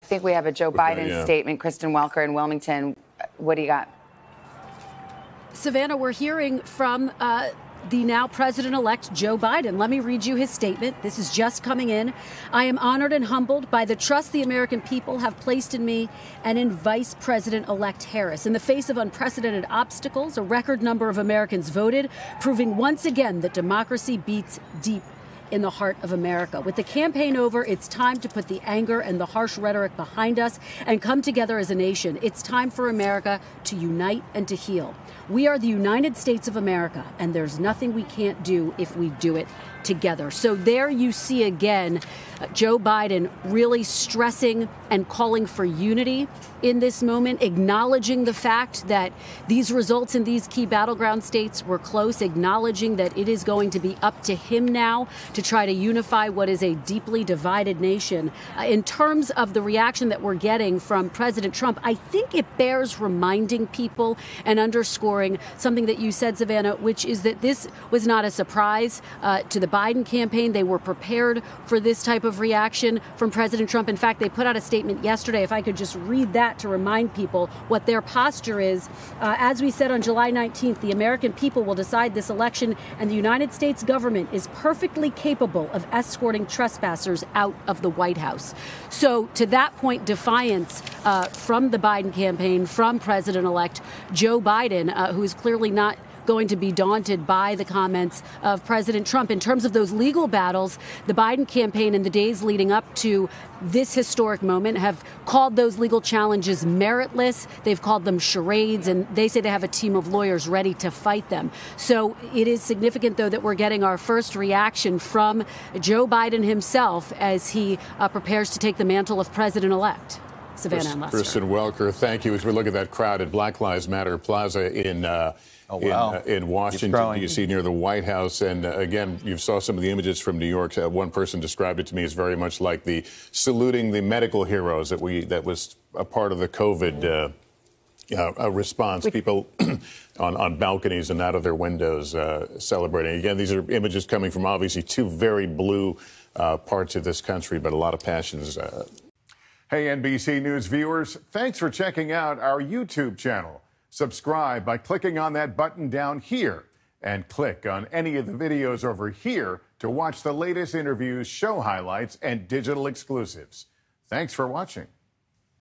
think we have a Joe Biden statement. Kristen Welker in Wilmington. What do you got? Savannah, we're hearing from the now president-elect Joe Biden. Let me read you his statement. This is just coming in. I am honored and humbled by the trust the American people have placed in me and in Vice President-elect Harris. In the face of unprecedented obstacles, a record number of Americans voted, proving once again that democracy beats deep in the heart of America. With the campaign over, it's time to put the anger and the harsh rhetoric behind us and come together as a nation. It's time for America to unite and to heal. We are the United States of America, and there's nothing we can't do if we do it together. So there you see again Joe Biden really stressing and calling for unity in this moment, acknowledging the fact that these results in these key battleground states were close, acknowledging that it is going to be up to him now to try to unify what is a deeply divided nation. In terms of the reaction that we're getting from President Trump, I think it bears reminding people and underscoring something that you said, Savannah, which is that this was not a surprise to the Biden campaign. They were prepared for this type of reaction from President Trump. In fact, they put out a statement yesterday, if I could just read that to remind people what their posture is. As we said on July 19th, the American people will decide this election, and the United States government is perfectly capable of escorting trespassers out of the White House. So to that point, defiance from the Biden campaign, from President-elect Joe Biden, who is clearly not going to be daunted by the comments of President Trump. In terms of those legal battles, the Biden campaign in the days leading up to this historic moment have called those legal challenges meritless. They've called them charades, and they say they have a team of lawyers ready to fight them. So it is significant, though, that we're getting our first reaction from Joe Biden himself as he prepares to take the mantle of president-elect. Savannah and Lester. Kristen Welker, thank you. As we look at that crowd at Black Lives Matter Plaza in Washington, D.C., near the White House. And again, you saw some of the images from New York. One person described it to me as very much like the saluting the medical heroes that was a part of the COVID response. People on balconies and out of their windows celebrating. Again, these are images coming from obviously two very blue parts of this country, but a lot of passions. Hey, NBC News viewers, thanks for checking out our YouTube channel. Subscribe by clicking on that button down here and click on any of the videos over here to watch the latest interviews, show highlights, and digital exclusives. Thanks for watching.